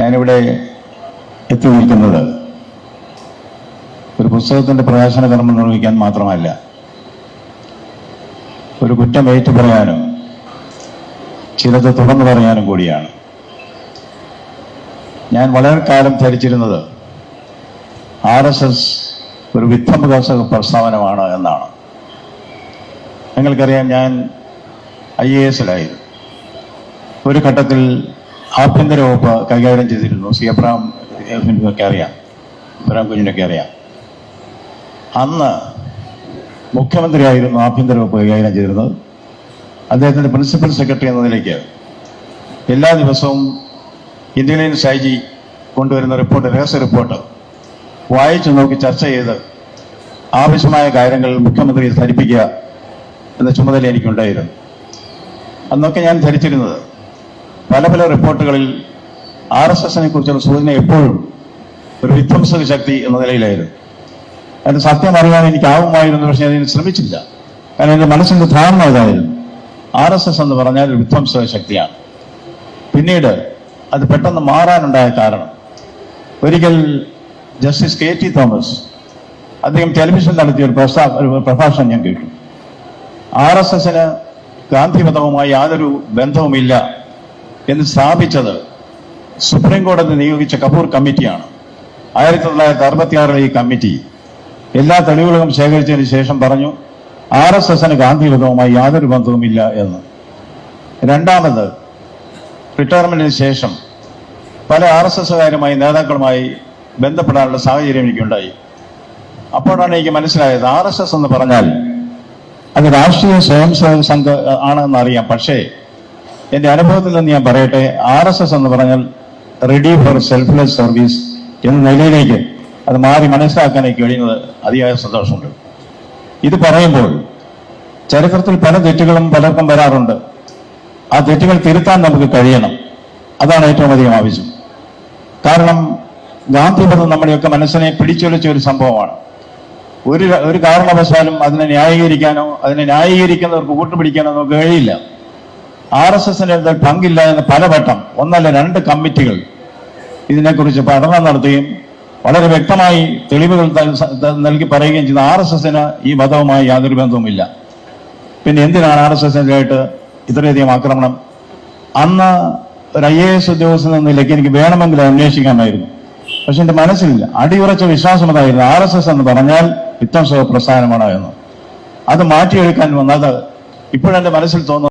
ഞാനിവിടെ എത്തി നിൽക്കുന്നത് ഒരു പുസ്തകത്തിന്റെ പ്രകാശന കർമ്മം നിർവഹിക്കാൻ മാത്രമല്ല, ഒരു കുറ്റം ഏറ്റു പറയാനും ചിലത് തുറന്നു പറയാനും കൂടിയാണ്. ഞാൻ വളരെ കാലം ധരിച്ചിരുന്നത് RSS ഒരു വിധ്വംസക പ്രസ്ഥാനമാണ് എന്നാണ്. നിങ്ങൾക്കറിയാം, ഞാൻ IAS-ലായിരുന്നു. ഒരു ഘട്ടത്തിൽ ആഭ്യന്തര വകുപ്പ് കൈകാര്യം ചെയ്തിരുന്നു. എബ്രഹാം കുഞ്ഞിനൊക്കെ അറിയാം. അന്ന് മുഖ്യമന്ത്രിയായിരുന്നു ആഭ്യന്തര വകുപ്പ് കൈകാര്യം ചെയ്തിരുന്നത്. അദ്ദേഹത്തിന്റെ പ്രിൻസിപ്പൽ സെക്രട്ടറി എന്ന നിലയ്ക്ക് എല്ലാ ദിവസവും ഇന്റലിജൻസ് IG കൊണ്ടുവരുന്ന റിപ്പോർട്ട്, രഹസ്യ റിപ്പോർട്ട് വായിച്ചു നോക്കി ചർച്ച ചെയ്ത് ആവശ്യമായ കാര്യങ്ങൾ മുഖ്യമന്ത്രിയെ ധരിപ്പിക്കുക എന്ന ചുമതല എനിക്കുണ്ടായിരുന്നു. അന്നൊക്കെ ഞാൻ ധരിച്ചിരുന്നത് പല പല റിപ്പോർട്ടുകളിൽ RSS-നെ കുറിച്ചുള്ള സൂചന എപ്പോഴും ഒരു വിധ്വംസക ശക്തി എന്ന നിലയിലായിരുന്നു. അതിന്റെ സത്യം അറിയാൻ എനിക്കാവുമായിരുന്നു, പക്ഷെ അതിന് ശ്രമിച്ചില്ല. കാരണം എൻ്റെ മനസ്സിന്റെ ധാരണ ഇതായിരുന്നു, RSS എന്ന് പറഞ്ഞാൽ ഒരു വിധ്വംസക ശക്തിയാണ്. പിന്നീട് അത് പെട്ടെന്ന് മാറാനുണ്ടായ കാരണം, ഒരിക്കൽ ജസ്റ്റിസ് KT തോമസ് അദ്ദേഹം ടെലിവിഷൻ നടത്തിയ ഒരു പ്രഭാഷണം ഞാൻ കേട്ടു. RSS-ന് ഗാന്ധിമതവുമായി യാതൊരു ബന്ധവുമില്ല എന്ന് സ്ഥാപിച്ചത് സുപ്രീം കോടതി നിയോഗിച്ച കപൂർ കമ്മിറ്റിയാണ്. 1966 ഈ കമ്മിറ്റി എല്ലാ തെളിവുകളും ശേഖരിച്ചതിന് ശേഷം പറഞ്ഞു RSS-ന് ഗാന്ധിമതവുമായി യാതൊരു ബന്ധവുമില്ല എന്ന്. രണ്ടാമത്, റിട്ടയർമെന്റിന് ശേഷം പല RSS-കാരുമായി നേതാക്കളുമായി ബന്ധപ്പെടാനുള്ള സാഹചര്യം എനിക്കുണ്ടായി. അപ്പോഴാണ് എനിക്ക് മനസ്സിലായത് RSS എന്ന് പറഞ്ഞാൽ അത് രാഷ്ട്രീയ സ്വയംസേവക സംഘം ആണെന്ന് അറിയാം. പക്ഷേ എൻ്റെ അനുഭവത്തിൽ നിന്ന് ഞാൻ പറയട്ടെ, RSS എന്ന് പറഞ്ഞാൽ റെഡി ഫോർ സെൽഫ്ലെസ് സർവീസ് എന്ന നിലയിലേക്ക് അത് മാറി മനസ്സിലാക്കാൻ എനിക്ക് കഴിയുന്നത് അതിയായ സന്തോഷമുണ്ട്. ഇത് പറയുമ്പോൾ ചരിത്രത്തിൽ പല തെറ്റുകളും പലർക്കും വരാറുണ്ട്. ആ തെറ്റുകൾ തിരുത്താൻ നമുക്ക് കഴിയണം. അതാണ് ഏറ്റവും അധികം ആവശ്യം. കാരണം ഗാന്ധിമതം നമ്മുടെയൊക്കെ മനസ്സിനെ പിടിച്ചുലച്ച ഒരു സംഭവമാണ്. ഒരു കാരണവശാലും അതിനെ ന്യായീകരിക്കാനോ അതിനെ ന്യായീകരിക്കുന്നവർക്ക് കൂട്ടുപിടിക്കാനോ നമുക്ക് കഴിയില്ല. RSS-ന് പങ്കില്ല എന്ന് പലവട്ടം, ഒന്നല്ല 2 കമ്മിറ്റികൾ ഇതിനെക്കുറിച്ച് പഠനം നടത്തുകയും വളരെ വ്യക്തമായി തെളിവുകൾ നൽകി പറയുകയും ചെയ്ത RSS-ന് ഈ മതവുമായി യാതൊരു ബന്ധവുമില്ല. പിന്നെ എന്തിനാണ് RSS-നായിട്ട് ഇത്രയധികം ആക്രമണം? അന്ന് ഒരു IAS ഉദ്യോഗസ്ഥൻ എന്ന നിലയ്ക്ക് എനിക്ക് വേണമെങ്കിൽ അന്വേഷിക്കാമായിരുന്നു. പക്ഷെ എന്റെ മനസ്സിലില്ല, അടിയുറച്ച വിശ്വാസം അതായിരുന്നു, RSS എന്ന് പറഞ്ഞാൽ വിധ്വംസക പ്രസ്ഥാനമാണ് എന്ന്. അത് മാറ്റിയെടുക്കാൻ വന്നത് ഇപ്പോഴെന്റെ മനസ്സിൽ തോന്നുന്നു